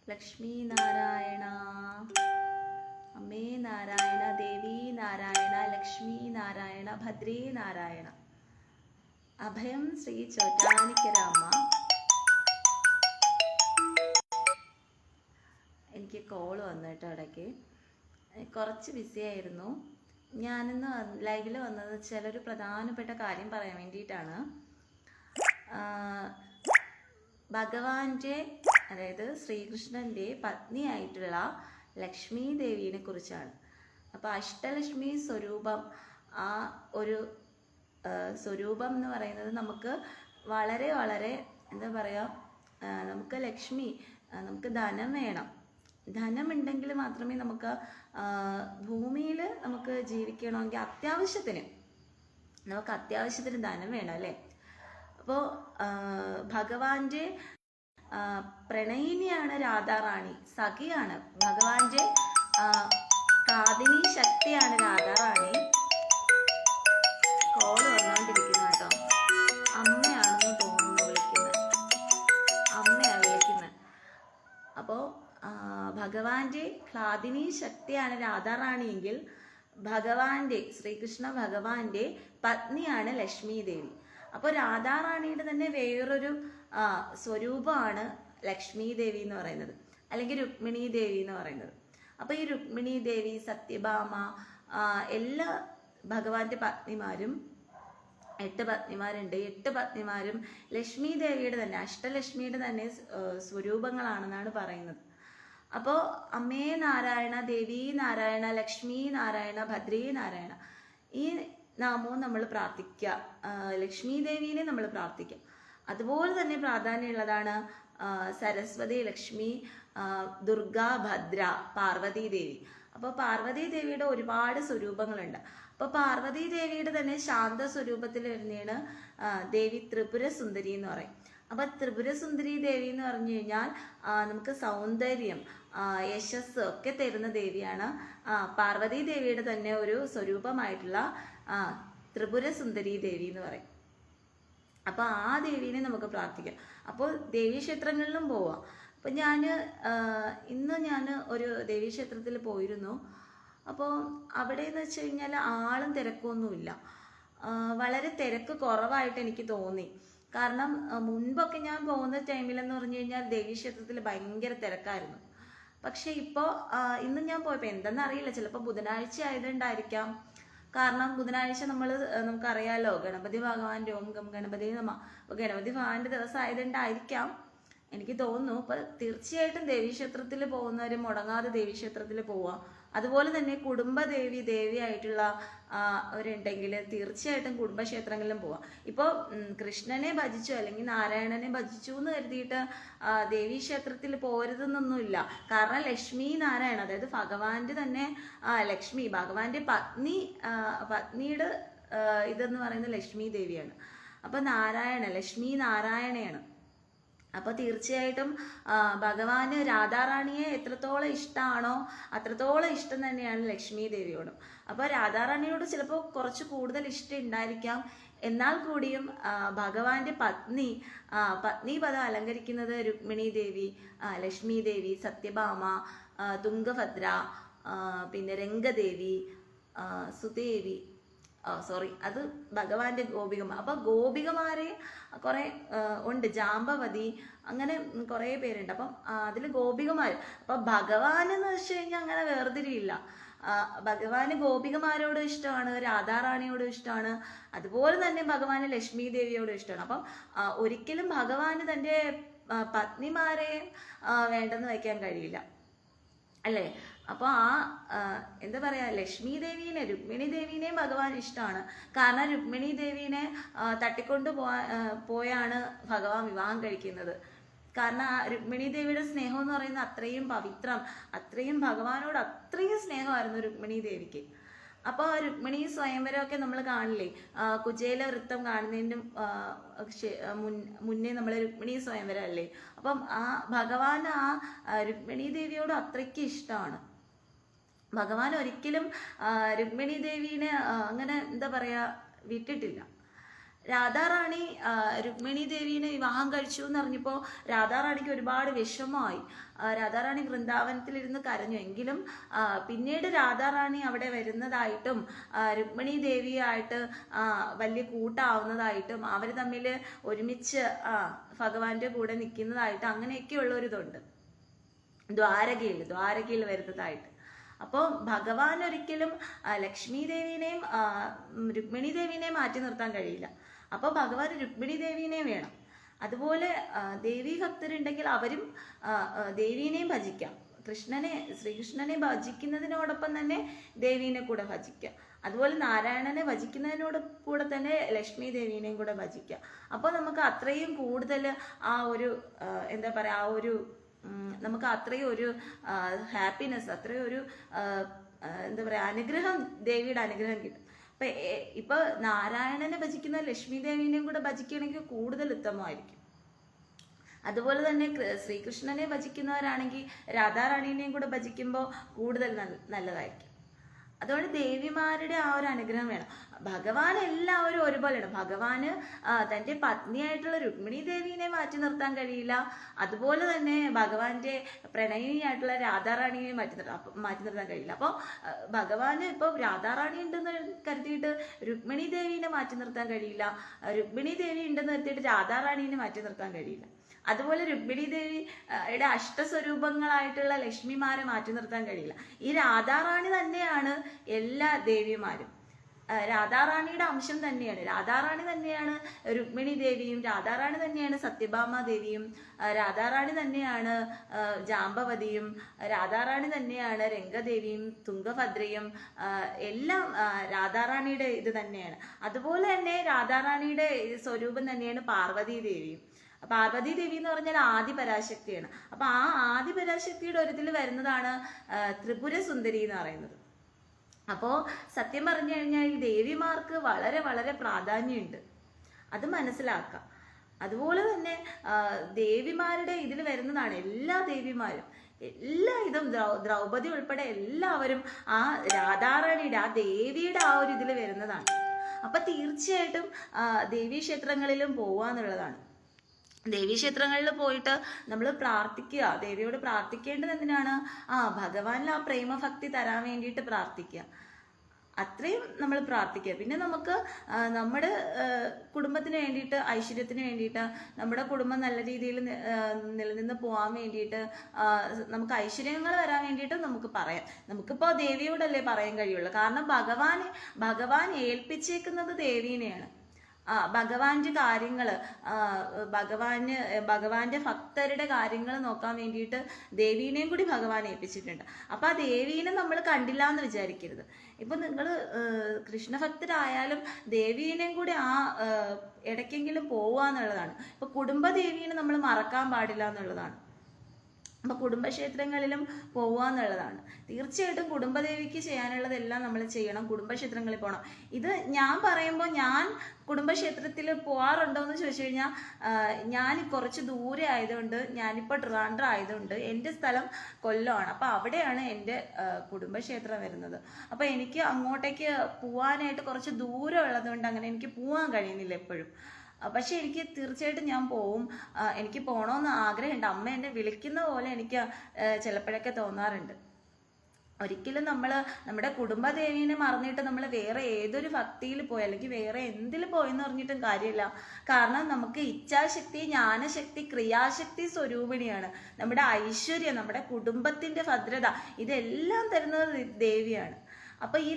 ലക്ഷ്മി നാരായണ, അമ്മേ നാരായണ, ദേവി നാരായണ, ലക്ഷ്മി നാരായണ, ഭദ്രേ നാരായണ. അഭയം ശ്രീ ചോറ്റാനിക്കര അമ്മ. എനിക്ക് കോള് വന്നു കേട്ടോ ഇടയ്ക്ക്. കുറച്ച് ബിസി ആയിരുന്നു. ഞാനിന്ന് ലൈവിൽ വന്നത് ചിലൊരു പ്രധാനപ്പെട്ട കാര്യം പറയാൻ വേണ്ടിയിട്ടാണ്. ഭഗവാന്റെ, അതായത് ശ്രീകൃഷ്ണന്റെ പത്നിയായിട്ടുള്ള ലക്ഷ്മി ദേവിയെ കുറിച്ചാണ്. അപ്പോൾ അഷ്ടലക്ഷ്മി സ്വരൂപം, ആ ഒരു സ്വരൂപം എന്ന് പറയുന്നത് നമുക്ക് വളരെ വളരെ എന്താ പറയുക, നമുക്ക് ലക്ഷ്മി, നമുക്ക് ധനം വേണം. ധനമുണ്ടെങ്കിൽ മാത്രമേ നമുക്ക് ഭൂമിയിൽ നമുക്ക് ജീവിക്കണമെങ്കിൽ നമുക്ക് അത്യാവശ്യത്തിന് ധനം വേണം അല്ലേ. അപ്പോൾ ഭഗവാന്റെ പ്രണയിനിയാണ് രാധാറാണി, സഖിയാണ്. ഭഗവാന്റെ കാതിനി ശക്തിയാണ് രാധാറാണി. കോള് വന്നുകൊണ്ടിരിക്കുന്നു കേട്ടോ. അമ്മയാണെന്ന് തോന്നുന്നു വിളിക്കുന്നത്, അമ്മയാണ് വിളിക്കുന്നത്. അപ്പോൾ ഭഗവാന്റെ ക്ലാദിനി ശക്തിയാണ് രാധാറാണിയെങ്കിൽ ശ്രീകൃഷ്ണ ഭഗവാന്റെ പത്നിയാണ് ലക്ഷ്മി ദേവി. അപ്പോൾ രാധാറാണിയുടെ തന്നെ വേറൊരു സ്വരൂപമാണ് ലക്ഷ്മി ദേവി എന്ന് പറയുന്നത്, അല്ലെങ്കിൽ രുക്മിണി ദേവി എന്ന് പറയുന്നത്. അപ്പോൾ ഈ രുക്മിണി ദേവി, സത്യഭാമ, എല്ലാ ഭഗവാന്റെ പത്നിമാരും 8 പത്നിമാരുണ്ട്. 8 പത്നിമാരും ലക്ഷ്മി ദേവിയുടെ തന്നെ, അഷ്ടലക്ഷ്മിയുടെ തന്നെ സ്വരൂപങ്ങളാണെന്നാണ് പറയുന്നത്. അപ്പോൾ അമ്മേ നാരായണ, ദേവി നാരായണ, ലക്ഷ്മി നാരായണ, ഭദ്രേ നാരായണ, ഈ നാമവും നമ്മൾ പ്രാർത്ഥിക്കുക. ലക്ഷ്മി ദേവീനെ നമ്മൾ പ്രാർത്ഥിക്കുക. അതുപോലെ തന്നെ പ്രാധാന്യമുള്ളതാണ് സരസ്വതി, ലക്ഷ്മി, ദുർഗ, ഭദ്ര, പാർവതി ദേവി. അപ്പോൾ പാർവതി ദേവിയുടെ ഒരുപാട് സ്വരൂപങ്ങളുണ്ട്. അപ്പോൾ പാർവതി ദേവിയുടെ തന്നെ ശാന്ത സ്വരൂപത്തിൽ വരുന്നതാണ് ദേവി ത്രിപുര സുന്ദരി എന്ന് പറയും. അപ്പോൾ ത്രിപുര സുന്ദരി ദേവി എന്ന് പറഞ്ഞു കഴിഞ്ഞാൽ നമുക്ക് സൗന്ദര്യം, യശസ് ഒക്കെ തരുന്ന ദേവിയാണ്. പാർവതി ദേവിയുടെ തന്നെ ഒരു സ്വരൂപമായിട്ടുള്ള ത്രിപുര സുന്ദരി ദേവി എന്ന് പറയും. അപ്പോൾ ആ ദേവീനെ നമുക്ക് പ്രാർത്ഥിക്കാം. അപ്പോൾ ദേവീക്ഷേത്രങ്ങളിലും പോവാം. അപ്പം ഇന്ന് ഞാൻ ഒരു ദേവീക്ഷേത്രത്തിൽ പോയിരുന്നു. അപ്പോൾ അവിടെ എന്ന് വെച്ച് കഴിഞ്ഞാൽ ആളും തിരക്കൊന്നുമില്ല, വളരെ തിരക്ക് കുറവായിട്ട് എനിക്ക് തോന്നി. കാരണം മുൻപൊക്കെ ഞാൻ പോകുന്ന ടൈമിലെന്ന് പറഞ്ഞു കഴിഞ്ഞാൽ ദേവീക്ഷേത്രത്തിൽ ഭയങ്കര തിരക്കായിരുന്നു. പക്ഷെ ഇപ്പോൾ ഇന്ന് ഞാൻ പോയപ്പോൾ എന്തെന്നറിയില്ല, ചിലപ്പോൾ ബുധനാഴ്ച ആയതുകൊണ്ടായിരിക്കാം. കാരണം ബുധനാഴ്ച നമുക്കറിയാലോ ഗണപതി ഭഗവാന്റെ ഓം ഗം ഗണപതി നമഃ. അപ്പോൾ ഗണപതി ഭഗവാന്റെ ദിവസം ആയതുകൊണ്ടായിരിക്കാം എനിക്ക് തോന്നുന്നു. അപ്പോൾ തീർച്ചയായിട്ടും ദേവീക്ഷേത്രത്തിൽ പോകുന്നവർ മുടങ്ങാതെ ദേവീക്ഷേത്രത്തിൽ പോവുക. അതുപോലെ തന്നെ ദേവിയായിട്ടുള്ള അവരുണ്ടെങ്കിൽ തീർച്ചയായിട്ടും കുടുംബക്ഷേത്രങ്ങളിലും പോവാം. ഇപ്പോൾ കൃഷ്ണനെ ഭജിച്ചു അല്ലെങ്കിൽ നാരായണനെ ഭജിച്ചു എന്ന് കരുതിയിട്ട് ദേവീക്ഷേത്രത്തിൽ പോരുതെന്നൊന്നുമില്ല. കാരണം ലക്ഷ്മി നാരായണ, അതായത് ഭഗവാന്റെ തന്നെ ലക്ഷ്മി, ഭഗവാന്റെ പത്നിയുടെ ഇതെന്ന് പറയുന്നത് ലക്ഷ്മി ദേവിയാണ്. അപ്പോൾ ലക്ഷ്മി നാരായണയാണ്. അപ്പോൾ തീർച്ചയായിട്ടും ഭഗവാന് രാധാറാണിയെ എത്രത്തോളം ഇഷ്ടമാണോ അത്രത്തോളം ഇഷ്ടം തന്നെയാണ് ലക്ഷ്മി ദേവിയോടും. അപ്പോൾ രാധാറാണിയോട് ചിലപ്പോൾ കുറച്ച് കൂടുതൽ ഇഷ്ടം ഉണ്ടായിരിക്കാം. എന്നാൽ കൂടിയും ഭഗവാന്റെ പത്നി പദം അലങ്കരിക്കുന്നത് രുക്മിണി ദേവി, ലക്ഷ്മി ദേവി, സത്യഭാമ, തുംഗഭദ്ര, പിന്നെ രംഗദേവി, സുദേവി, അത് ഭഗവാന്റെ ഗോപികമാർ. അപ്പൊ ഗോപികമാരെ കുറെ ഉണ്ട്, ജാമ്പവതി, അങ്ങനെ കുറെ പേരുണ്ട്. അപ്പം അതിൽ ഗോപികമാർ. അപ്പൊ ഭഗവാൻ എന്ന് വെച്ച് കഴിഞ്ഞാൽ അങ്ങനെ വേർതിരിയില്ല. ഭഗവാന് ഗോപികമാരോടും ഇഷ്ടമാണ്, രാധാറാണിയോടും ഇഷ്ടമാണ്, അതുപോലെ തന്നെ ഭഗവാന് ലക്ഷ്മി ദേവിയോടും ഇഷ്ടമാണ്. അപ്പം ഒരിക്കലും ഭഗവാന് തൻ്റെ പത്നിമാരെ വേണ്ടെന്ന് വയ്ക്കാൻ കഴിയില്ല അല്ലേ. അപ്പോൾ എന്താ പറയാ, ലക്ഷ്മി ദേവീനെ, രുക്മിണി ദേവീനെയും ഭഗവാൻ ഇഷ്ടമാണ്. കാരണം രുക്മിണി ദേവീനെ തട്ടിക്കൊണ്ടു പോയാണ് ഭഗവാൻ വിവാഹം കഴിക്കുന്നത്. കാരണം രുക്മിണി ദേവിയുടെ സ്നേഹം എന്ന് പറയുന്നത് അത്രയും പവിത്രം, അത്രയും ഭഗവാനോട് അത്രയും സ്നേഹമായിരുന്നു രുക്മിണി ദേവിക്ക്. അപ്പോൾ രുക്മിണി സ്വയംവരമൊക്കെ നമ്മൾ കാണില്ലേ, കുചേല വൃത്തം കാണുന്നതിൻ്റെ മുന്നേ നമ്മൾ രുക്മിണി സ്വയംവരം അല്ലേ. അപ്പം ഭഗവാൻ രുക്മിണി ദേവിയോട് അത്രയ്ക്ക് ഇഷ്ടമാണ്. ഭഗവാൻ ഒരിക്കലും രുക്മിണി ദേവീനെ അങ്ങനെ എന്താ പറയുക വിട്ടിട്ടില്ല. രാധാറാണി രുക്മിണി ദേവീനെ വിവാഹം കഴിച്ചു എന്ന് അറിഞ്ഞപ്പോൾ രാധാറാണിക്ക് ഒരുപാട് വിഷമമായി. രാധാറാണി വൃന്ദാവനത്തിലിരുന്ന് കരഞ്ഞു. എങ്കിലും പിന്നീട് രാധാറാണി അവിടെ വരുന്നതായിട്ടും രുക്മിണി ദേവിയായിട്ട് വലിയ കൂട്ടാവുന്നതായിട്ടും അവർ തമ്മിൽ ഒരുമിച്ച് ഭഗവാന്റെ കൂടെ നിൽക്കുന്നതായിട്ടും അങ്ങനെയൊക്കെയുള്ള ഒരിതുണ്ട് ദ്വാരകയിൽ വരുന്നതായിട്ട്. അപ്പോൾ ഭഗവാൻ ഒരിക്കലും ലക്ഷ്മി ദേവീനെയും രുക്മിണി ദേവീനെയും മാറ്റി നിർത്താൻ കഴിയില്ല. അപ്പോൾ ഭഗവാൻ രുക്മിണി ദേവീനെയും വേണം. അതുപോലെ ദേവീ ഭക്തരുണ്ടെങ്കിൽ അവരും ദേവീനെയും ഭജിക്കാം. ശ്രീകൃഷ്ണനെ ഭജിക്കുന്നതിനോടൊപ്പം തന്നെ ദേവീനെ കൂടെ ഭജിക്കാം. അതുപോലെ നാരായണനെ ഭജിക്കുന്നതിനോട് കൂടെ തന്നെ ലക്ഷ്മി ദേവീനെയും കൂടെ ഭജിക്കാം. അപ്പോൾ നമുക്ക് അത്രയും കൂടുതൽ ആ ഒരു എന്താ പറയുക, ആ ഒരു നമുക്ക് അത്രയും ഒരു ഹാപ്പിനെസ്, അത്രയും ഒരു എന്താ പറയുക, അനുഗ്രഹം, ദേവിയുടെ അനുഗ്രഹം കിട്ടും. ഇപ്പൊ നാരായണനെ ഭജിക്കുന്ന ലക്ഷ്മി ദേവീനെയും കൂടെ ഭജിക്കുകയാണെങ്കിൽ കൂടുതൽ ഉത്തമമായിരിക്കും. അതുപോലെ തന്നെ ശ്രീകൃഷ്ണനെ ഭജിക്കുന്നവരാണെങ്കിൽ രാധാറാണീനെയും കൂടെ ഭജിക്കുമ്പോൾ കൂടുതൽ നല്ലതായിരിക്കും. അതുകൊണ്ട് ദേവിമാരുടെ ആ ഒരു അനുഗ്രഹം വേണം. ഭഗവാൻ എല്ലാവരും ഒരുപോലെയാണ്. ഭഗവാന് തൻ്റെ പത്നിയായിട്ടുള്ള രുക്മിണി ദേവീനെ മാറ്റി നിർത്താൻ കഴിയില്ല. അതുപോലെ തന്നെ ഭഗവാന്റെ പ്രണയിനിയായിട്ടുള്ള രാധാറാണിയെ മാറ്റി നിർത്താൻ കഴിയില്ല. അപ്പോൾ ഭഗവാന് ഇപ്പോൾ രാധാറാണി ഉണ്ടെന്ന് കരുതിയിട്ട് രുക്മിണി ദേവീനെ മാറ്റി നിർത്താൻ കഴിയില്ല. രുക്മിണി ദേവി ഉണ്ടെന്ന് കരുതിയിട്ട് രാധാറാണീനെ മാറ്റി നിർത്താൻ കഴിയില്ല. അതുപോലെ രുക്മിണി ദേവിയുടെ അഷ്ടസ്വരൂപങ്ങളായിട്ടുള്ള ലക്ഷ്മിമാരെ മാറ്റി നിർത്താൻ കഴിയില്ല. ഈ രാധാറാണി തന്നെയാണ് എല്ലാ ദേവിമാരും. രാധാറാണിയുടെ അംശം തന്നെയാണ്. രാധാറാണി തന്നെയാണ് രുക്മിണി ദേവിയും, രാധാറാണി തന്നെയാണ് സത്യഭാമ ദേവിയും, രാധാറാണി തന്നെയാണ് ജാമ്പവതിയും, രാധാറാണി തന്നെയാണ് രംഗദേവിയും തുംഗഭദ്രയും. എല്ലാം രാധാറാണിയുടെ ഇത് തന്നെയാണ്. അതുപോലെ തന്നെ രാധാറാണിയുടെ സ്വരൂപം തന്നെയാണ് പാർവതി ദേവിയും. പാർവതി ദേവി എന്ന് പറഞ്ഞാൽ ആദിപരാശക്തിയാണ്. അപ്പൊ ആ ആദിപരാശക്തിയുടെ ഒരിതിൽ വരുന്നതാണ് ത്രിപുര സുന്ദരി എന്ന് പറയുന്നത്. അപ്പോൾ സത്യം പറഞ്ഞു കഴിഞ്ഞാൽ ഈ ദേവിമാർക്ക് വളരെ വളരെ പ്രാധാന്യമുണ്ട്, അത് മനസ്സിലാക്കാം. അതുപോലെ തന്നെ ദേവിമാരുടെ ഇതിൽ വരുന്നതാണ് എല്ലാ ദേവിമാരും, എല്ലാ ഇതും ദ്രൗപദി ഉൾപ്പെടെ എല്ലാവരും ആ രാധാറാണിയുടെ ആ ദേവിയുടെ ആ ഒരു ഇതിൽ വരുന്നതാണ്. അപ്പൊ തീർച്ചയായിട്ടും ദേവീക്ഷേത്രങ്ങളിലും പോവാന്നുള്ളതാണ്. ദേവീക്ഷേത്രങ്ങളിൽ പോയിട്ട് നമ്മൾ പ്രാർത്ഥിക്കുക, ദേവിയോട് പ്രാർത്ഥിക്കേണ്ടത് എന്തിനാണ്? ഭഗവാനിൽ ആ പ്രേമഭക്തി തരാൻ വേണ്ടിയിട്ട് പ്രാർത്ഥിക്കുക, അത്രയും നമ്മൾ പ്രാർത്ഥിക്കുക. പിന്നെ നമുക്ക് നമ്മുടെ കുടുംബത്തിന് വേണ്ടിയിട്ട്, ഐശ്വര്യത്തിന് വേണ്ടിയിട്ട്, നമ്മുടെ കുടുംബം നല്ല രീതിയിൽ നിലനിന്ന് പോകാൻ വേണ്ടിയിട്ട്, നമുക്ക് ഐശ്വര്യങ്ങൾ വരാൻ വേണ്ടിയിട്ട് നമുക്ക് പറയാം. നമുക്കിപ്പോൾ ദേവിയോടല്ലേ പറയാൻ കഴിയുള്ളൂ. കാരണം ഭഗവാൻ ഏൽപ്പിച്ചേക്കുന്നത് ദേവീനെയാണ്. ഭഗവാന്റെ കാര്യങ്ങൾ, ഭഗവാന്റെ ഭക്തരുടെ കാര്യങ്ങൾ നോക്കാൻ വേണ്ടിയിട്ട് ദേവീനെയും കൂടി ഭഗവാൻ ഏൽപ്പിച്ചിട്ടുണ്ട്. അപ്പൊ ആ ദേവീനെ നമ്മൾ കണ്ടില്ല എന്ന് വിചാരിക്കരുത്. ഇപ്പൊ നിങ്ങൾ കൃഷ്ണഭക്തരായാലും ദേവീനെയും കൂടി ആ ഇടയ്ക്കെങ്കിലും പോവാന്നുള്ളതാണ്. ഇപ്പൊ കുടുംബദേവീനെ നമ്മൾ മറക്കാൻ പാടില്ല എന്നുള്ളതാണ്. അപ്പൊ കുടുംബക്ഷേത്രങ്ങളിലും പോവാന്നുള്ളതാണ്. തീർച്ചയായിട്ടും കുടുംബദേവിക്ക് ചെയ്യാനുള്ളതെല്ലാം നമ്മൾ ചെയ്യണം, കുടുംബക്ഷേത്രങ്ങളിൽ പോകണം. ഇത് ഞാൻ പറയുമ്പോൾ ഞാൻ കുടുംബക്ഷേത്രത്തിൽ പോകാറുണ്ടോ എന്ന് ചോദിച്ചു കഴിഞ്ഞാൽ, ഞാൻ കുറച്ച് ദൂരെ ആയതുകൊണ്ട്, ഞാനിപ്പോൾ ട്രിവാൻഡ്രം ആയതുകൊണ്ട് എൻ്റെ സ്ഥലം കൊല്ലമാണ്. അപ്പോൾ അവിടെയാണ് എൻ്റെ കുടുംബക്ഷേത്രം വരുന്നത്. അപ്പോൾ എനിക്ക് അങ്ങോട്ടേക്ക് പോവാനായിട്ട് കുറച്ച് ദൂരം ഉള്ളതുകൊണ്ട് അങ്ങനെ എനിക്ക് പോകാൻ കഴിയുന്നില്ല എപ്പോഴും. പക്ഷെ എനിക്ക് തീർച്ചയായിട്ടും ഞാൻ പോവും. എനിക്ക് പോകണമെന്ന് ആഗ്രഹമുണ്ട്. അമ്മ എന്നെ വിളിക്കുന്ന പോലെ എനിക്ക് ചിലപ്പോഴൊക്കെ തോന്നാറുണ്ട്. ഒരിക്കലും നമ്മൾ നമ്മുടെ കുടുംബദേവീനെ മറന്നിട്ട് നമ്മൾ വേറെ ഏതൊരു ഭക്തിയിൽ പോയി അല്ലെങ്കിൽ വേറെ എന്തിൽ പോയെന്ന് പറഞ്ഞിട്ടും കാര്യമില്ല. കാരണം നമുക്ക് ഇച്ഛാശക്തി, ജ്ഞാനശക്തി, ക്രിയാശക്തി സ്വരൂപിണിയാണ്. നമ്മുടെ ഐശ്വര്യം, നമ്മുടെ കുടുംബത്തിന്റെ ഭദ്രത, ഇതെല്ലാം തരുന്നത് ദേവിയാണ്. അപ്പൊ ഈ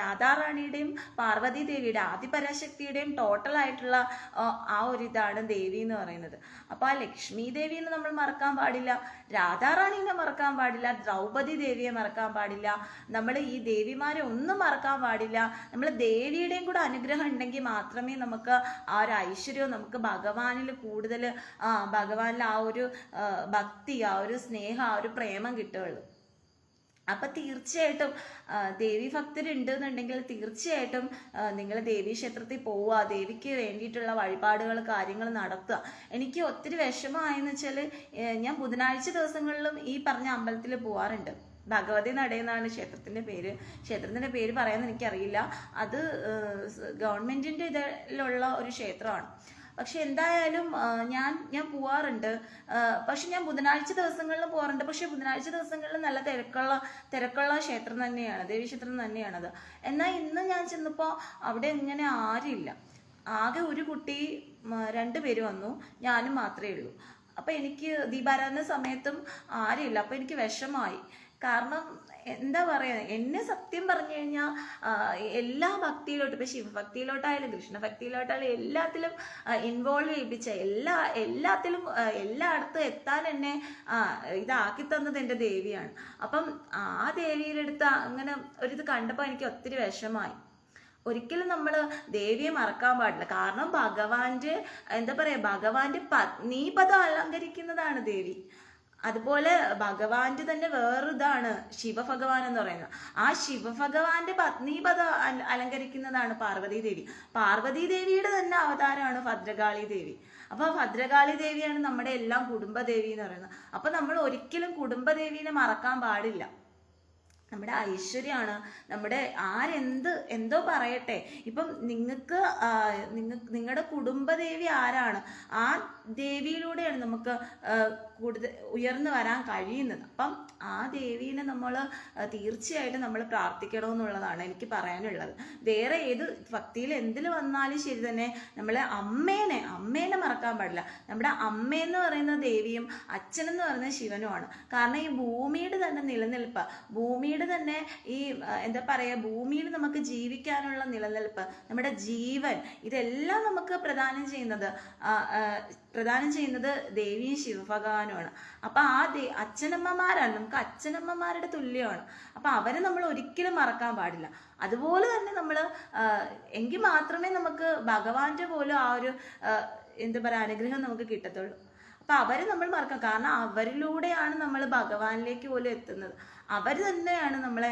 രാധാറാണിയുടെയും പാർവതി ദേവിയുടെ ആദിപരാശക്തിയുടെയും ടോട്ടൽ ആയിട്ടുള്ള ആ ഒരു ഇതാണ് ദേവി എന്ന് പറയുന്നത്. അപ്പൊ ആ ലക്ഷ്മി ദേവിനെ നമ്മൾ മറക്കാൻ പാടില്ല, രാധാറാണീനെ മറക്കാൻ പാടില്ല, ദ്രൗപദി ദേവിയെ മറക്കാൻ പാടില്ല, നമ്മൾ ഈ ദേവിമാരെ ഒന്നും മറക്കാൻ പാടില്ല. നമ്മൾ ദേവിയുടെയും കൂടെ അനുഗ്രഹം ഉണ്ടെങ്കിൽ മാത്രമേ നമുക്ക് ആ ഒരു ഐശ്വര്യവും, നമുക്ക് ഭഗവാനിൽ കൂടുതൽ ഭഗവാനിൽ ആ ഒരു ഭക്തി, ആ ഒരു സ്നേഹം, ആ ഒരു പ്രേമം കിട്ടുകയുള്ളൂ. അപ്പൊ തീർച്ചയായിട്ടും ദേവി ഭക്തരുണ്ട് എന്നുണ്ടെങ്കിൽ തീർച്ചയായിട്ടും നിങ്ങൾ ദേവീക്ഷേത്രത്തിൽ പോവുക, ദേവിക്ക് വേണ്ടിയിട്ടുള്ള വഴിപാടുകൾ, കാര്യങ്ങൾ നടത്തുക. എനിക്ക് ഒത്തിരി വിഷമമായെന്ന് വെച്ചാൽ ഞാൻ ബുധനാഴ്ച ദിവസങ്ങളിലും ഈ പറഞ്ഞ അമ്പലത്തിൽ പോവാറുണ്ട്. ഭഗവതി നട എന്നാണ് ക്ഷേത്രത്തിൻ്റെ പേര്. ക്ഷേത്രത്തിൻ്റെ പേര് പറയാമെന്ന് എനിക്കറിയില്ല. അത് ഗവൺമെൻറ്റിൻ്റെ ഇതിലുള്ള ഒരു ക്ഷേത്രമാണ്. പക്ഷെ എന്തായാലും ഞാൻ പോവാറുണ്ട്. പക്ഷെ ഞാൻ ബുധനാഴ്ച ദിവസങ്ങളിലും പോകാറുണ്ട്. പക്ഷെ ബുധനാഴ്ച ദിവസങ്ങളിൽ നല്ല തിരക്കുള്ള ക്ഷേത്രം തന്നെയാണ്, ദേവീക്ഷേത്രം തന്നെയാണത്. എന്നാൽ ഇന്ന് ഞാൻ ചെന്നപ്പോൾ അവിടെ ഇങ്ങനെ ആരുമില്ല. ആകെ ഒരു കുട്ടി, 2 പേര് വന്നു, ഞാനും മാത്രമേ ഉള്ളൂ. അപ്പം എനിക്ക് ദീപാരാധന സമയത്തും ആരുമില്ല. അപ്പം എനിക്ക് വിഷമായി. കാരണം എന്താ പറയുക, എന്നെ സത്യം പറഞ്ഞു കഴിഞ്ഞാൽ എല്ലാ ഭക്തിയിലോട്ടും, ഇപ്പം ശിവഭക്തിയിലോട്ടായാലും കൃഷ്ണഭക്തിയിലോട്ടായാലും എല്ലാത്തിലും ഇൻവോൾവ് ചെയ്യിപ്പിച്ച എല്ലാത്തിലും എല്ലായിടത്തും എത്താൻ എന്നെ ഇതാക്കി തന്നത് എൻ്റെ ദേവിയാണ്. അപ്പം ആ ദേവിയിലെടുത്ത് അങ്ങനെ ഒരിത് കണ്ടപ്പോൾ എനിക്ക് ഒത്തിരി വിഷമായി. ഒരിക്കലും നമ്മൾ ദേവിയെ മറക്കാൻ പാടില്ല. കാരണം ഭഗവാന്റെ എന്താ പറയുക, ഭഗവാന്റെ പത്നീപദം അലങ്കരിക്കുന്നതാണ് ദേവി. അതുപോലെ ഭഗവാന്റെ തന്നെ വേറൊരിതാണ് ശിവഭഗവാൻ എന്ന് പറയുന്നത്. ആ ശിവഭഗവാന്റെ പത്നീപദം അലങ്കരിക്കുന്നതാണ് പാർവതി ദേവി. പാർവതി ദേവിയുടെ തന്നെ അവതാരമാണ് ഭദ്രകാളി ദേവി. അപ്പൊ ഭദ്രകാളി ദേവിയാണ് നമ്മുടെ എല്ലാം കുടുംബദേവി എന്ന് പറയുന്നത്. അപ്പൊ നമ്മൾ ഒരിക്കലും കുടുംബദേവീനെ മറക്കാൻ പാടില്ല. നമ്മുടെ ഐശ്വര്യമാണ്, നമ്മുടെ എന്തോ പറയട്ടെ, ഇപ്പം നിങ്ങളുടെ കുടുംബദേവി ആരാണ്, ആ ദേവിയിലൂടെയാണ് നമുക്ക് കൂടുതൽ ഉയർന്നു വരാൻ കഴിയുന്നത്. അപ്പം ആ ദേവീനെ നമ്മൾ തീർച്ചയായിട്ടും നമ്മൾ പ്രാർത്ഥിക്കണമെന്നുള്ളതാണ് എനിക്ക് പറയാനുള്ളത്. വേറെ ഏത് ഭക്തിയിൽ എന്തിൽ വന്നാലും ശരി തന്നെ നമ്മളെ അമ്മേനെ മറക്കാൻ പാടില്ല. നമ്മുടെ അമ്മയെന്ന് പറയുന്ന ദേവിയും അച്ഛനെന്ന് പറയുന്ന ശിവനുമാണ്. കാരണം ഈ ഭൂമിയുടെ തന്നെ നിലനിൽപ്പ്, ഭൂമിയുടെ തന്നെ ഈ എന്താ പറയുക, ഭൂമിയിൽ നമുക്ക് ജീവിക്കാനുള്ള നിലനിൽപ്പ്, നമ്മുടെ ജീവൻ, ഇതെല്ലാം നമുക്ക് പ്രദാനം ചെയ്യുന്നത് ദേവിയും ശിവഭഗവാനുമാണ്. അപ്പൊ ആ അച്ഛനമ്മമാരാണ്, നമുക്ക് അച്ഛനമ്മമാരുടെ തുല്യമാണ്. അപ്പൊ അവരെ നമ്മൾ ഒരിക്കലും മറക്കാൻ പാടില്ല. അതുപോലെ തന്നെ നമ്മൾ എങ്കിൽ മാത്രമേ നമുക്ക് ഭഗവാന്റെ പോലും ആ ഒരു എന്താ പറയുക അനുഗ്രഹം നമുക്ക് കിട്ടത്തുള്ളൂ. അപ്പൊ അവരെ നമ്മൾ മറക്കാം. കാരണം അവരിലൂടെയാണ് നമ്മൾ ഭഗവാനിലേക്ക് പോലും എത്തുന്നത്. അവർ തന്നെയാണ് നമ്മളെ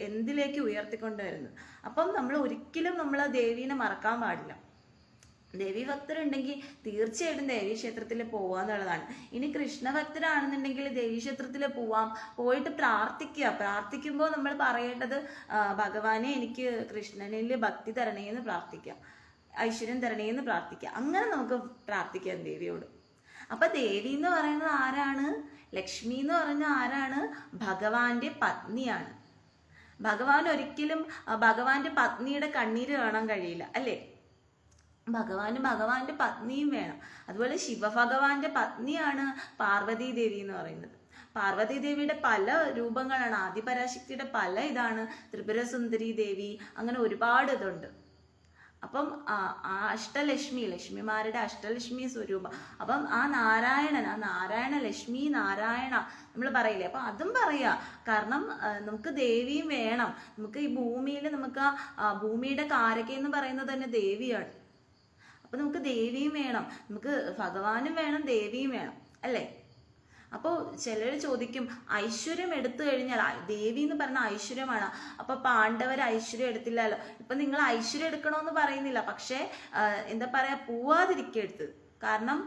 എന്തിലേക്ക് ഉയർത്തിക്കൊണ്ടുവരുന്നത്. അപ്പം നമ്മൾ ഒരിക്കലും നമ്മൾ ദേവീനെ മറക്കാൻ പാടില്ല. ദേവീ ഭക്തരുണ്ടെങ്കിൽ തീർച്ചയായിട്ടും ദേവീക്ഷേത്രത്തിൽ പോവാന്നുള്ളതാണ്. ഇനി കൃഷ്ണഭക്തരാണെന്നുണ്ടെങ്കിൽ ദേവീക്ഷേത്രത്തിൽ പോയിട്ട് പ്രാർത്ഥിക്കുമ്പോൾ നമ്മൾ പറയേണ്ടത് ഭഗവാനെ എനിക്ക് കൃഷ്ണനിൽ ഭക്തി തരണേന്ന് പ്രാർത്ഥിക്കാം, ഐശ്വര്യം തരണേന്ന് പ്രാർത്ഥിക്കാം. അങ്ങനെ നമുക്ക് പ്രാർത്ഥിക്കാം ദേവിയോട്. അപ്പൊ ദേവി എന്ന് പറയുന്നത് ആരാണ്? ലക്ഷ്മി എന്ന് പറയുന്നത് ആരാണ്? ഭഗവാന്റെ പത്നിയാണ്. ഒരിക്കലും ഭഗവാന്റെ പത്നിയുടെ കണ്ണീര് കാണാൻ കഴിയില്ല, അല്ലേ? ഭഗവാന്റെ പത്നിയും വേണം. അതുപോലെ ശിവഭഗവാന്റെ പത്നിയാണ് പാർവതി ദേവി എന്ന് പറയുന്നത്. പാർവതി ദേവിയുടെ പല രൂപങ്ങളാണ്, ആദിപരാശക്തിയുടെ പല ഇതാണ്, ത്രിപുര സുന്ദരി ദേവി, അങ്ങനെ ഒരുപാട് ഇതുണ്ട്. അപ്പം ലക്ഷ്മിമാരുടെ അഷ്ടലക്ഷ്മി സ്വരൂപം. അപ്പം ആ നാരായണ ലക്ഷ്മി നാരായണ നമ്മൾ പറയില്ലേ, അപ്പൊ അതും പറയാ. കാരണം നമുക്ക് ദേവിയും വേണം. നമുക്ക് ഈ ഭൂമിയിൽ നമുക്ക് ഭൂമിയുടെ കാരക എന്ന് പറയുന്നത് തന്നെ ദേവിയാണ്. അപ്പൊ നമുക്ക് ദേവിയും വേണം, നമുക്ക് ഭഗവാനും വേണം, ദേവിയും വേണം, അല്ലേ? അപ്പോൾ ചിലർ ചോദിക്കും, ഐശ്വര്യം എടുത്തു കഴിഞ്ഞാൽ, ദേവി എന്ന് പറഞ്ഞ ഐശ്വര്യമാണ്, അപ്പൊ പാണ്ഡവർ ഐശ്വര്യം എടുത്തില്ലല്ലോ. ഇപ്പൊ നിങ്ങൾ ഐശ്വര്യം എടുക്കണമെന്ന് പറയുന്നില്ല, പക്ഷെ എന്താ പറയാ, പോവാതിരിക്കരുത്. കാരണം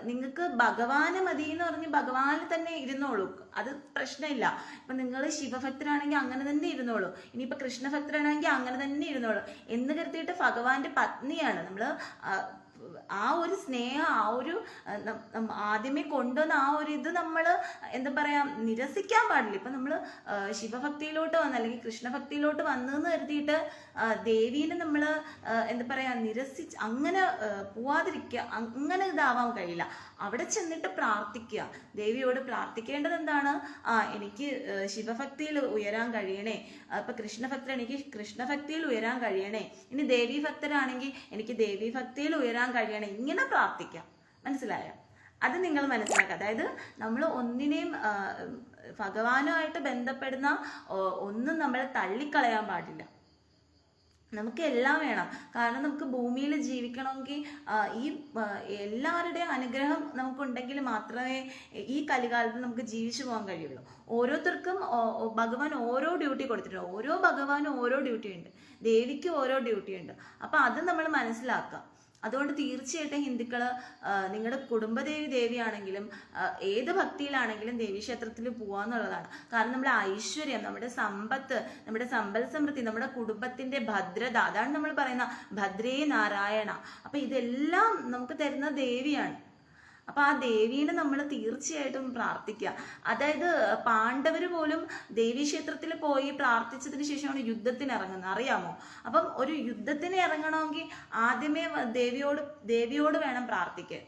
നിങ്ങൾക്ക് ഭഗവാന് മതി എന്ന് പറഞ്ഞ് ഭഗവാനിൽ തന്നെ ഇരുന്നോളൂ, അത് പ്രശ്നമില്ല. ഇപ്പൊ നിങ്ങൾ ശിവഭക്തരാണെങ്കിൽ അങ്ങനെ തന്നെ ഇരുന്നോളൂ, ഇനിയിപ്പൊ കൃഷ്ണഭക്തരാണെങ്കിൽ അങ്ങനെ തന്നെ ഇരുന്നോളൂ എന്ന് കരുതിയിട്ട് ഭഗവാന്റെ പത്നിയാണ് നമ്മൾ. ആ ഒരു സ്നേഹം, ആ ഒരു ആദ്യമേ കൊണ്ടുവന്ന ആ ഒരു ഇത് നമ്മൾ എന്താ പറയാ നിരസിക്കാൻ പാടില്ല. ഇപ്പൊ നമ്മൾ ശിവഭക്തിയിലോട്ട് വന്ന് അല്ലെങ്കിൽ കൃഷ്ണഭക്തിയിലോട്ട് വന്നെന്ന് കരുതിയിട്ട് ദേവീനെ നമ്മൾ എന്താ പറയാ നിരസിച്ച് അങ്ങനെ പോവാതിരിക്കുക, അങ്ങനെ ഇതാവാൻ കഴിയില്ല. അവിടെ ചെന്നിട്ട് പ്രാർത്ഥിക്കുക, ദേവിയോട് പ്രാർത്ഥിക്കേണ്ടത് എന്താണ്? എനിക്ക് ശിവഭക്തിയിൽ ഉയരാൻ കഴിയണേ, ഇപ്പൊ എനിക്ക് കൃഷ്ണഭക്തിയിൽ ഉയരാൻ കഴിയണേ, ഇനി ദേവീ ഭക്തരാണെങ്കിൽ എനിക്ക് ദേവീ ഭക്തിയിൽ ഉയരാൻ കഴിയണേ, ഇങ്ങനെ പ്രാർത്ഥിക്കാം. മനസ്സിലായോ? അത് നിങ്ങൾ മനസ്സിലാക്കുക. അതായത് നമ്മൾ ഒന്നിനെയും ഭഗവാനുമായിട്ട് ബന്ധപ്പെടുന്ന ഒന്നും നമ്മൾ തള്ളിക്കളയാൻ പാടില്ല. നമുക്ക് എല്ലാം വേണം. കാരണം നമുക്ക് ഭൂമിയിൽ ജീവിക്കണമെങ്കിൽ ഈ എല്ലാവരുടെയും അനുഗ്രഹം നമുക്കുണ്ടെങ്കിൽ മാത്രമേ ഈ കലികാലത്ത് നമുക്ക് ജീവിച്ചു പോകാൻ കഴിയുള്ളൂ. ഓരോരുത്തർക്കും ഭഗവാൻ ഓരോ ഡ്യൂട്ടി കൊടുത്തിട്ടുണ്ട്. ഓരോ ഭഗവാനും ഓരോ ഡ്യൂട്ടി ഉണ്ട്, ദേവിക്ക് ഓരോ ഡ്യൂട്ടി ഉണ്ട്. അപ്പൊ അത് നമ്മൾ മനസ്സിലാക്കുക. അതുകൊണ്ട് തീർച്ചയായിട്ടും ഹിന്ദുക്കൾ നിങ്ങളുടെ കുടുംബദേവി ദേവിയാണെങ്കിലും ഏത് ഭക്തിയിലാണെങ്കിലും ദേവീക്ഷേത്രത്തിൽ പോവാന്നുള്ളതാണ്. കാരണം നമ്മുടെ ഐശ്വര്യം, നമ്മുടെ സമ്പത്ത്, നമ്മുടെ സമ്പൽ സമൃദ്ധി, നമ്മുടെ കുടുംബത്തിന്റെ ഭദ്രത, അതാണ് നമ്മൾ പറയുന്ന ഭദ്രേ നാരായണ. അപ്പൊ ഇതെല്ലാം നമുക്ക് തരുന്ന ദേവിയാണ്. അപ്പൊ ആ ദേവീനെ നമ്മൾ തീർച്ചയായിട്ടും പ്രാർത്ഥിക്കുക. അതായത് പാണ്ഡവര് പോലും ദേവീക്ഷേത്രത്തിൽ പോയി പ്രാർത്ഥിച്ചതിന് ശേഷമാണ് യുദ്ധത്തിന് ഇറങ്ങുന്നത്, അറിയാമോ? അപ്പം ഒരു യുദ്ധത്തിന് ഇറങ്ങണമെങ്കിൽ ആദ്യമേ ദേവിയോട് വേണം പ്രാർത്ഥിക്കാൻ.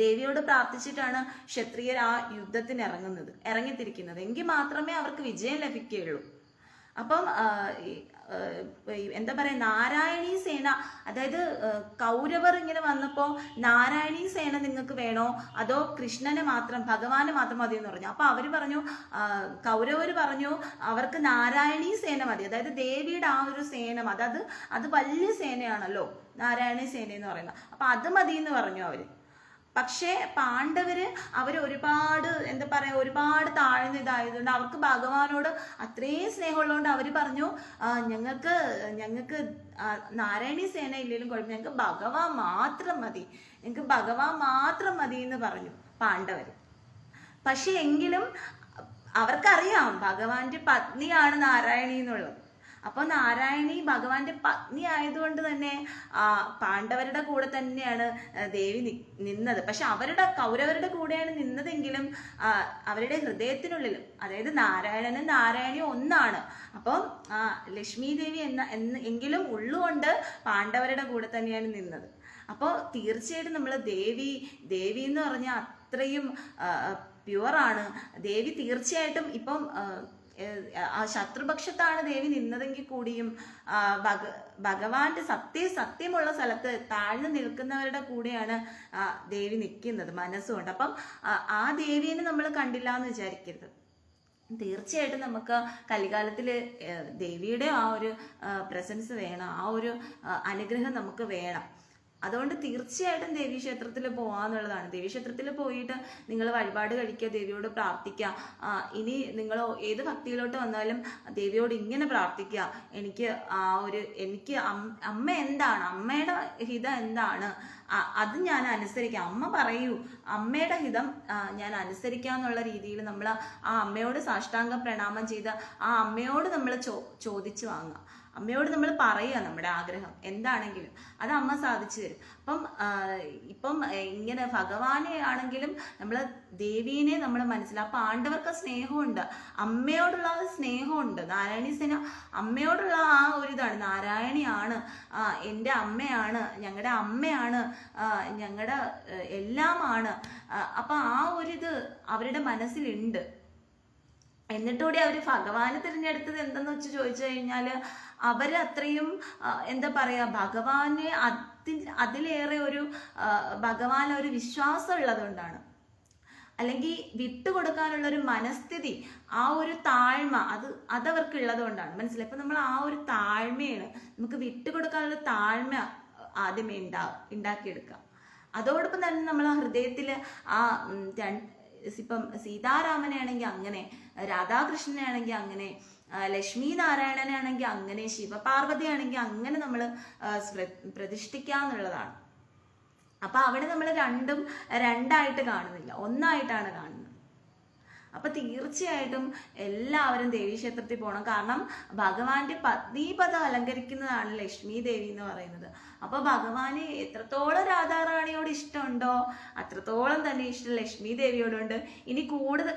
ദേവിയോട് പ്രാർത്ഥിച്ചിട്ടാണ് ക്ഷത്രിയർ ആ യുദ്ധത്തിന് ഇറങ്ങിത്തിരിക്കുന്നത്. എങ്കിൽ മാത്രമേ അവർക്ക് വിജയം ലഭിക്കുകയുള്ളൂ. അപ്പം എന്താ പറയാ, നാരായണീ സേന, അതായത് കൗരവർ ഇങ്ങനെ വന്നപ്പോ നാരായണീ സേന നിങ്ങൾക്ക് വേണോ അതോ കൃഷ്ണനെ മാത്രം, ഭഗവാന് മാത്രം മതി എന്ന് പറഞ്ഞു. അപ്പൊ അവര് പറഞ്ഞു, കൗരവർ പറഞ്ഞു അവർക്ക് നാരായണീ സേന മതി, അതായത് ദേവിയുടെ ആ ഒരു സേന മതി, അത് വലിയ സേനയാണല്ലോ നാരായണീ സേന എന്ന് പറയുന്നത്, അപ്പൊ അത് മതി എന്ന് പറഞ്ഞു അവര്. പക്ഷേ പാണ്ഡവര് ഒരുപാട് എന്താ പറയാ, ഒരുപാട് താഴ്ന്ന ഇതായതുകൊണ്ട് അവർക്ക് ഭഗവാനോട് അത്രയും സ്നേഹമുള്ളതുകൊണ്ട് അവര് പറഞ്ഞു, ഞങ്ങൾക്ക് നാരായണീ സേന ഇല്ലെങ്കിലും കുഴപ്പം, ഞങ്ങൾക്ക് ഭഗവാൻ മാത്രം മതി എന്ന് പറഞ്ഞു പാണ്ഡവര്. പക്ഷെ എങ്കിലും അവർക്കറിയാം ഭഗവാന്റെ പത്നിയാണ് നാരായണി എന്നുള്ളത്. അപ്പൊ നാരായണി ഭഗവാന്റെ പത്നി ആയതുകൊണ്ട് തന്നെ പാണ്ഡവരുടെ കൂടെ തന്നെയാണ് ദേവി നിന്നത്. പക്ഷെ കൗരവരുടെ കൂടെയാണ് നിന്നതെങ്കിലും അവരുടെ ഹൃദയത്തിനുള്ളിലും, അതായത് നാരായണിയും ഒന്നാണ്. അപ്പം ലക്ഷ്മി ദേവി എങ്കിലും ഉള്ളുകൊണ്ട് പാണ്ഡവരുടെ കൂടെ തന്നെയാണ് നിന്നത്. അപ്പോൾ തീർച്ചയായിട്ടും നമ്മൾ ദേവി എന്ന് പറഞ്ഞാൽ അത്രയും പ്യുവറാണ് ദേവി. തീർച്ചയായിട്ടും ഇപ്പം ശത്രുപക്ഷത്താണ് ദേവി നിന്നതെങ്കിൽ കൂടിയും ഭഗവാന്റെ സത്യമുള്ള സ്ഥലത്ത് താഴ്ന്നു നിൽക്കുന്നവരുടെ കൂടെയാണ് ദേവി നിൽക്കുന്നത് മനസ്സുകൊണ്ട്. അപ്പം ആ ദേവീനെ നമ്മൾ കണ്ടില്ല എന്ന് വിചാരിക്കരുത്. തീർച്ചയായിട്ടും നമുക്ക് കലികാലത്തില് ദേവിയുടെ ആ ഒരു പ്രസൻസ് വേണം, ആ ഒരു അനുഗ്രഹം നമുക്ക് വേണം. അതുകൊണ്ട് തീർച്ചയായിട്ടും ദേവീക്ഷേത്രത്തിൽ പോകാന്നുള്ളതാണ്. ദേവീക്ഷേത്രത്തിൽ പോയിട്ട് നിങ്ങൾ വഴിപാട് കഴിക്കുക, ദേവിയോട് പ്രാർത്ഥിക്കുക. ഇനി നിങ്ങൾ ഏത് ഭക്തിയിലോട്ട് വന്നാലും ദേവിയോട് ഇങ്ങനെ പ്രാർത്ഥിക്കുക, എനിക്ക് അമ്മ എന്താണ്, അമ്മയുടെ ഹിതം എന്താണ്, അത് ഞാൻ അനുസരിക്കാം. അമ്മ പറയൂ, അമ്മയുടെ ഹിതം ഞാൻ അനുസരിക്കാന്നുള്ള രീതിയിൽ നമ്മൾ ആ അമ്മയോട് സാഷ്ടാംഗം പ്രണാമം ചെയ്ത് ആ അമ്മയോട് നമ്മൾ ചോദിച്ചു വാങ്ങുക. അമ്മയോട് നമ്മൾ പറയുക നമ്മുടെ ആഗ്രഹം എന്താണെങ്കിലും, അത് അമ്മ സാധിച്ചു തരും. ഇപ്പം ഇങ്ങനെ ഭഗവാനെ ആണെങ്കിലും നമ്മൾ ദേവീനെ നമ്മൾ മനസ്സിലാക്കും. പാണ്ഡവർക്ക് സ്നേഹമുണ്ട്, അമ്മയോടുള്ള സ്നേഹമുണ്ട്. നാരായണീ സേന അമ്മയോടുള്ള ആ ഒരു ഇതാണ്, നാരായണിയാണ് എൻ്റെ അമ്മയാണ്, ഞങ്ങളുടെ അമ്മയാണ്, ഞങ്ങളുടെ എല്ലാമാണ്. അപ്പൊ ആ ഒരിത് അവരുടെ മനസ്സിലുണ്ട്. എന്നിട്ടുകൂടി അവർ ഭഗവാനെ തിരഞ്ഞെടുത്തത് എന്തെന്ന് വെച്ച് ചോദിച്ചു കഴിഞ്ഞാല് അവരത്രയും എന്താ പറയാ, ഭഗവാനെ അതിലേറെ ഭഗവാൻ ഒരു വിശ്വാസം ഉള്ളതുകൊണ്ടാണ്. അല്ലെങ്കിൽ വിട്ടുകൊടുക്കാനുള്ള ഒരു മനസ്ഥിതി, ആ ഒരു താഴ്മ അതവർക്ക് ഉള്ളത് കൊണ്ടാണ്. മനസ്സിലായി? ഇപ്പൊ നമ്മൾ ആ ഒരു താഴ്മയാണ്, നമുക്ക് വിട്ടുകൊടുക്കാനുള്ള താഴ്മ ആദ്യമേ ഉണ്ടാക്കിയെടുക്കാം. അതോടൊപ്പം തന്നെ നമ്മൾ ആ ഹൃദയത്തിൽ ഇപ്പം സീതാരാമനെ ആണെങ്കിൽ അങ്ങനെ, രാധാകൃഷ്ണനെ ആണെങ്കിൽ അങ്ങനെ, ലക്ഷ്മി നാരായണനെ ആണെങ്കിൽ അങ്ങനെ, ശിവപാർവതി ആണെങ്കിൽ അങ്ങനെ നമ്മൾ പ്രതിഷ്ഠിക്കാന്നുള്ളതാണ്. അപ്പൊ അവിടെ നമ്മൾ രണ്ടായിട്ട് കാണുന്നില്ല, ഒന്നായിട്ടാണ് കാണുന്നത്. അപ്പൊ തീർച്ചയായിട്ടും എല്ലാവരും ദേവീക്ഷേത്രത്തിൽ പോകണം. കാരണം ഭഗവാന്റെ പത്നീപദം അലങ്കരിക്കുന്നതാണ് ലക്ഷ്മി ദേവി എന്ന് പറയുന്നത്. അപ്പൊ ഭഗവാന് എത്രത്തോളം രാധാറാണിയോട് ഇഷ്ടമുണ്ടോ അത്രത്തോളം തന്നെ ഇഷ്ടം ലക്ഷ്മി ദേവിയോടുണ്ട്. ഇനി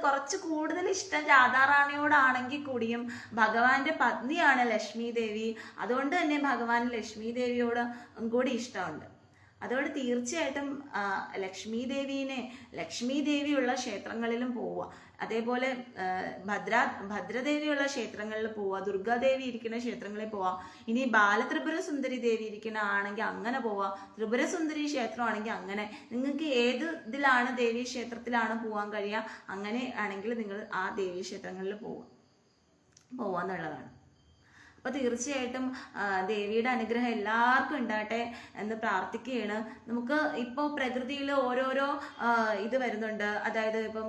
കുറച്ച് കൂടുതൽ ഇഷ്ടം രാധാറാണിയോടാണെങ്കിൽ കൂടിയും ഭഗവാന്റെ പത്നിയാണ് ലക്ഷ്മി ദേവി. അതുകൊണ്ട് തന്നെ ഭഗവാൻ ലക്ഷ്മി ദേവിയോട് കൂടി ഇഷ്ടമുണ്ട്. അതുകൊണ്ട് തീർച്ചയായിട്ടും ലക്ഷ്മി ദേവിയുള്ള ക്ഷേത്രങ്ങളിലും പോവുക. അതേപോലെ ഭദ്രദേവിയുള്ള ക്ഷേത്രങ്ങളിൽ പോവുക, ദുർഗാദേവി ഇരിക്കുന്ന ക്ഷേത്രങ്ങളിൽ പോവുക. ഇനി ബാലത്രിപുര സുന്ദരി ദേവി ഇരിക്കുന്ന ആണെങ്കിൽ അങ്ങനെ പോവുക, ത്രിപുര സുന്ദരി ക്ഷേത്രമാണെങ്കിൽ അങ്ങനെ. നിങ്ങൾക്ക് ഏത് ഇതിലാണ് ദേവീ ക്ഷേത്രത്തിലാണ് പോകാൻ കഴിയുക, അങ്ങനെ ആണെങ്കിൽ നിങ്ങൾ ആ ദേവീ ക്ഷേത്രങ്ങളിൽ പോവാന്നുള്ളതാണ്. അപ്പോൾ തീർച്ചയായിട്ടും ദേവിയുടെ അനുഗ്രഹം എല്ലാവർക്കും ഉണ്ടാകട്ടെ എന്ന് പ്രാർത്ഥിക്കുകയാണ്. നമുക്ക് ഇപ്പോൾ പ്രകൃതിയിൽ ഓരോരോ ഇത് വരുന്നുണ്ട്. അതായത് ഇപ്പം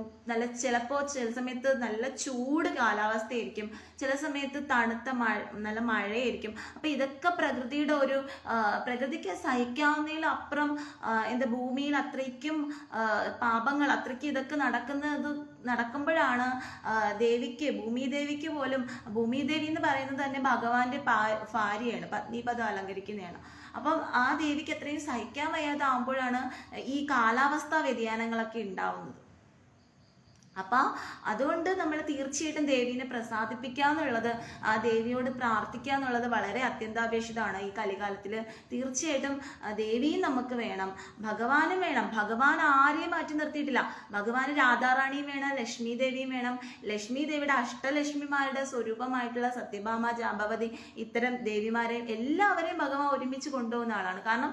ചിലപ്പോൾ ചില സമയത്ത് നല്ല ചൂട് കാലാവസ്ഥയായിരിക്കും, ചില സമയത്ത് തണുത്ത നല്ല മഴയായിരിക്കും. അപ്പം ഇതൊക്കെ പ്രകൃതിയുടെ ഒരു പ്രകൃതിക്ക് സഹിക്കാവുന്നതിലും അപ്പുറം ഭൂമിയിൽ അത്രയ്ക്കും പാപങ്ങൾ അത്രയ്ക്ക് ഇതൊക്കെ നടക്കുമ്പോഴാണ് ദേവിക്ക്, ഭൂമിദേവിക്ക് പോലും, ഭൂമിദേവി എന്ന് പറയുന്നത് തന്നെ ഭഗവാന്റെ ഭാര്യയാണ്, പത്നിപദം അലങ്കരിക്കുന്നതാണ്. അപ്പം ആ ദേവിക്ക് അത്രയും സഹിക്കാൻ വയ്യാതാവുമ്പോഴാണ് ഈ കാലാവസ്ഥാ വ്യതിയാനങ്ങളൊക്കെ ഉണ്ടാവുന്നത്. അപ്പം അതുകൊണ്ട് നമ്മൾ തീർച്ചയായിട്ടും ദേവീനെ പ്രസാദിപ്പിക്കുക എന്നുള്ളത്, ആ ദേവിയോട് പ്രാർത്ഥിക്കുക എന്നുള്ളത് വളരെ അത്യന്താപേക്ഷിതമാണ് ഈ കലികാലത്തിൽ. തീർച്ചയായിട്ടും ദേവിയും നമുക്ക് വേണം, ഭഗവാനും വേണം. ഭഗവാൻ ആരെയും മാറ്റി നിർത്തിയിട്ടില്ല. ഭഗവാന് രാധാറാണിയും വേണം, ലക്ഷ്മി ദേവിയും വേണം. ലക്ഷ്മി ദേവിയുടെ അഷ്ടലക്ഷ്മിമാരുടെ സ്വരൂപമായിട്ടുള്ള സത്യഭാമ, ജാമ്പവതി, ഇത്തരം ദേവിമാരെ എല്ലാവരെയും ഭഗവാൻ ഒരുമിച്ച് കൊണ്ടുപോകുന്ന ആളാണ്. കാരണം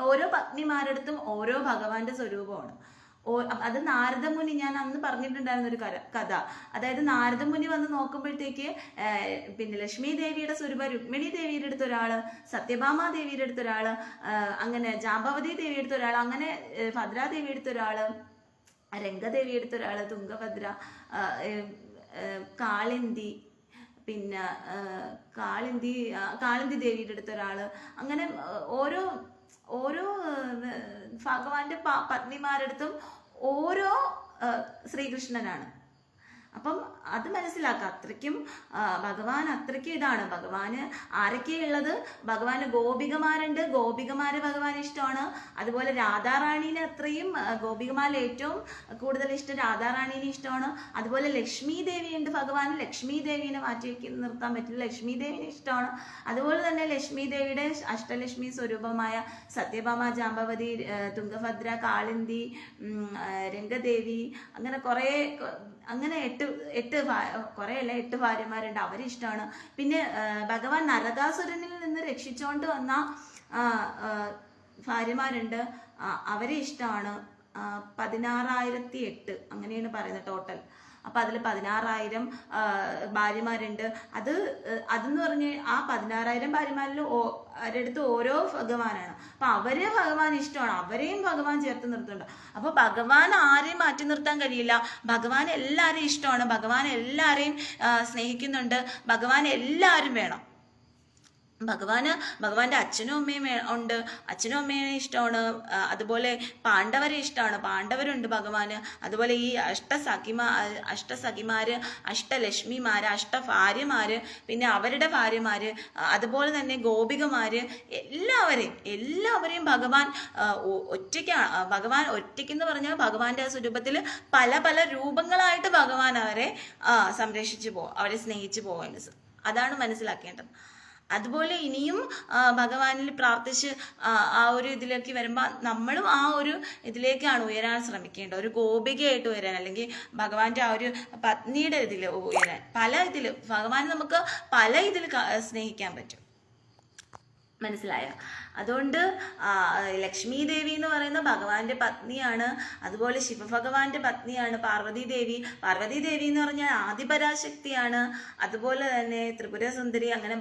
ഓരോ പത്നിമാരടുത്തും ഓരോ ഭഗവാന്റെ സ്വരൂപമാണ്. അത് നാരദമുനി, ഞാൻ അന്ന് പറഞ്ഞിട്ടുണ്ടായിരുന്ന ഒരു കഥ. അതായത് നാരദമുനി വന്ന് നോക്കുമ്പോഴത്തേക്ക് പിന്നെ ലക്ഷ്മി ദേവിയുടെ സ്വരൂപം രുക്മിണി ദേവിയുടെ അടുത്ത് ഒരാള്, സത്യഭാമ ദേവിയുടെ അടുത്ത് ഒരാള്, അങ്ങനെ ജാമ്പവതി ദേവിയുടെ അടുത്ത് ഒരാൾ, അങ്ങനെ ഭദ്രാദേവിയുടെ അടുത്ത് ഒരാള്, രംഗദേവിയുടെ അടുത്ത് ഒരാള്, തുംഗഭദ്ര, കാളിന്തി, പിന്നെ കാളിന്തി ദേവിയുടെ അടുത്ത് ഒരാള്, അങ്ങനെ ഓരോ ഭഗവാന്റെ പത്നിമാരടുത്തും ഓരോ ശ്രീകൃഷ്ണനാണ്. അപ്പം അത് മനസ്സിലാക്കുക. അത്രയ്ക്കും ഭഗവാൻ അത്രയ്ക്കും ഇതാണ്. ഭഗവാന് ആരൊക്കെയുള്ളത്? ഭഗവാന് ഗോപികമാരുണ്ട്, ഗോപികമാരെ ഭഗവാൻ ഇഷ്ടമാണ്. അതുപോലെ രാധാറാണീനെ അത്രയും ഗോപികമാരിൽ ഏറ്റവും കൂടുതൽ ഇഷ്ടം രാധാറാണീനെ ഇഷ്ടമാണ്. അതുപോലെ ലക്ഷ്മി ദേവിയുണ്ട് ഭഗവാന്, ലക്ഷ്മി ദേവിനെ മാറ്റി നിർത്താൻ പറ്റില്ല, ലക്ഷ്മി ദേവിനെ ഇഷ്ടമാണ്. അതുപോലെ തന്നെ ലക്ഷ്മി ദേവിയുടെ അഷ്ടലക്ഷ്മി സ്വരൂപമായ സത്യഭാമ, ജാമ്പവതി, തുംഗഭദ്ര, കാളിന്തി, രംഗദേവി, അങ്ങനെ അങ്ങനെ 8 ഭാര്യമാരുണ്ട്, അവരെ ഇഷ്ടമാണ്. പിന്നെ ഭഗവാൻ നരകാസുരനിൽ നിന്ന് രക്ഷിച്ചുകൊണ്ട് വന്ന ഭാര്യമാരുണ്ട്, അവരെ ഇഷ്ടമാണ്. 16,008 അങ്ങനെയാണ് പറയുന്നത് ടോട്ടൽ. അപ്പം അതിൽ 16,000 ഭാര്യമാരുണ്ട്. അതെന്ന് പറഞ്ഞ് ആ 16,000 ഭാര്യമാരിൽ അവരടുത്ത് ഓരോ ഭഗവാനാണ്. അപ്പം അവരെ ഭഗവാൻ ഇഷ്ടമാണ്, അവരെയും ഭഗവാൻ ചേർത്ത് നിർത്തുന്നുണ്ട്. അപ്പോൾ ഭഗവാൻ ആരെയും മാറ്റി നിർത്താൻ കഴിയില്ല. ഭഗവാൻ എല്ലാവരെയും ഇഷ്ടമാണ്, ഭഗവാൻ എല്ലാവരെയും സ്നേഹിക്കുന്നുണ്ട്, ഭഗവാൻ എല്ലാവരും വേണം. ഭഗവാന്റെ അച്ഛനും അമ്മയും ഉണ്ട്, അച്ഛനും അമ്മയെ ഇഷ്ടമാണ്. അതുപോലെ പാണ്ഡവരെ ഇഷ്ടമാണ്, പാണ്ഡവരുണ്ട് ഭഗവാന്. അതുപോലെ ഈ അഷ്ടസഖിമാര്, അഷ്ടലക്ഷ്മിമാര്, അഷ്ടഭാര്യമാര്, പിന്നെ അവരുടെ ഭാര്യമാര്, അതുപോലെ തന്നെ ഗോപികമാര്, എല്ലാവരെയും ഭഗവാൻ ഒറ്റയ്ക്കാണ്. ഭഗവാൻ ഒറ്റയ്ക്കെന്ന് പറഞ്ഞാൽ ഭഗവാന്റെ സ്വരൂപത്തിൽ പല പല രൂപങ്ങളായിട്ട് ഭഗവാൻ അവരെ സംരക്ഷിച്ചു അവരെ സ്നേഹിച്ചു പോവാണ്. അതാണ് മനസ്സിലാക്കേണ്ടത്. അതുപോലെ ഇനിയും ഭഗവാനിൽ പ്രാർത്ഥിച്ച് ആ ഒരു ഇതിലേക്ക് വരുമ്പോൾ നമ്മളും ആ ഒരു ഇതിലേക്കാണ് ഉയരാൻ ശ്രമിക്കേണ്ടത്. ഒരു ഗോപികയായിട്ട് ഉയരാൻ, അല്ലെങ്കിൽ ഭഗവാന്റെ ആ ഒരു പത്നിയുടെ ഇതിൽ ഉയരാൻ. ഭഗവാൻ നമുക്ക് പല ഇതിൽ സ്നേഹിക്കാൻ പറ്റും. മനസ്സിലായോ? അതുകൊണ്ട് ലക്ഷ്മി ദേവി എന്ന് പറയുന്ന ഭഗവാന്റെ പത്നിയാണ്. അതുപോലെ ശിവഭഗവാന്റെ പത്നിയാണ് പാർവതി ദേവി. പാർവതി ദേവി എന്ന് പറഞ്ഞാൽ ആദിപരാശക്തിയാണ്. അതുപോലെ തന്നെ ത്രിപുര സുന്ദരി, അങ്ങനെ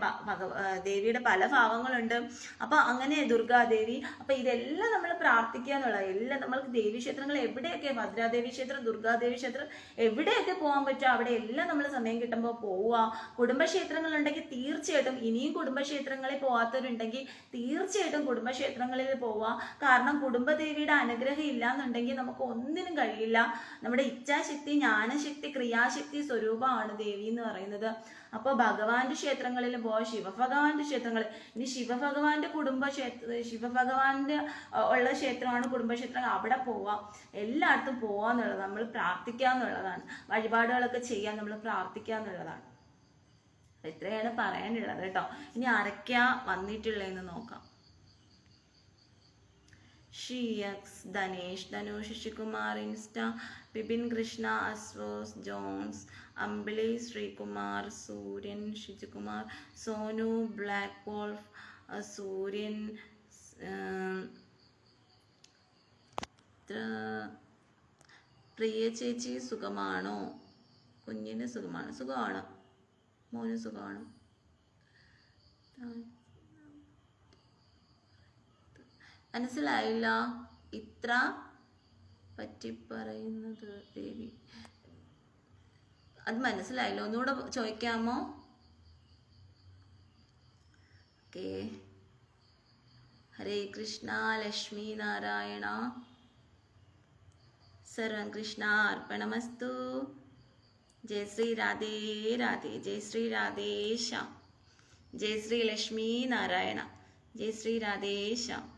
ദേവിയുടെ പല ഭാവങ്ങളുണ്ട്. അപ്പൊ അങ്ങനെ ദുർഗാദേവി. അപ്പൊ ഇതെല്ലാം നമ്മൾ പ്രാർത്ഥിക്കുക എന്നുള്ളത്. എല്ലാം നമ്മൾക്ക് ദേവീക്ഷേത്രങ്ങൾ എവിടെയൊക്കെ, ഭദ്രാദേവി ക്ഷേത്രം, ദുർഗാദേവി ക്ഷേത്രം, എവിടെയൊക്കെ പോകാൻ പറ്റുമോ അവിടെ എല്ലാം നമ്മൾ സമയം കിട്ടുമ്പോൾ പോവുക. കുടുംബക്ഷേത്രങ്ങളുണ്ടെങ്കിൽ തീർച്ചയായിട്ടും, ഇനിയും കുടുംബക്ഷേത്രങ്ങളിൽ പോകാത്തവരുണ്ടെങ്കിൽ തീർച്ചയായിട്ടും കുടുംബക്ഷേത്രങ്ങളിൽ പോവുക. കാരണം കുടുംബദേവിയുടെ അനുഗ്രഹം ഇല്ലാന്നുണ്ടെങ്കിൽ നമുക്ക് ഒന്നിനും കഴിയില്ല. നമ്മുടെ ഇച്ഛാശക്തി, ജ്ഞാനശക്തി, ക്രിയാശക്തി സ്വരൂപമാണ് ദേവി എന്ന് പറയുന്നത്. അപ്പോൾ ഭഗവാന്റെ ക്ഷേത്രങ്ങളിൽ പോവാം, ശിവഭഗവാന്റെ ക്ഷേത്രങ്ങളിൽ. ഇനി ശിവഭഗവാന്റെ ശിവഭഗവാന്റെ ഉള്ള ക്ഷേത്രമാണ് കുടുംബക്ഷേത്രം, അവിടെ പോവാം. എല്ലായിടത്തും പോവാന്നുള്ളത്, നമ്മൾ പ്രാർത്ഥിക്കുക എന്നുള്ളതാണ്. വഴിപാടുകളൊക്കെ ചെയ്യാൻ നമ്മൾ പ്രാർത്ഥിക്കുക എന്നുള്ളതാണ്. ഇത്രയാണ് പറയാനുള്ളത് കേട്ടോ. ഇനി ആരൊക്കെയാ വന്നിട്ടുള്ളതെന്ന് നോക്കാം. ഷിയക്സ്, ധനേഷ്, ധനു, ശശികുമാർ, ഇൻസ്റ്റ, ബിപിൻ കൃഷ്ണ, അസ്വോസ്, ജോൺസ്, അമ്പിളി, ശ്രീകുമാർ, സൂര്യൻ, ഷിജുകുമാർ, സോനു, ബ്ലാക്ക് വോൾഫ്, സൂര്യൻ, പ്രിയ ചേച്ചി സുഖമാണോ? കുഞ്ഞിന് സുഖമാണ്, മോന് സുഖമാണ്. മനസ്സിലായില്ല. ഇത്ര പറ്റി പറയുന്നത് ദേവി, അത് മനസ്സിലായില്ല, ഒന്നുകൂടെ ചോദിക്കാമോ? ഓക്കേ. ഹരേ കൃഷ്ണ. ലക്ഷ്മി നാരായണ. സർവം കൃഷ്ണ അർപ്പണമസ്തു. ജയ ശ്രീ രാധേ രാധേ. ജയ ശ്രീ രാധേശ്യാം. ജയ ശ്രീ ലക്ഷ്മി നാരായണ. ജയ ശ്രീ രാധേശ്യാം.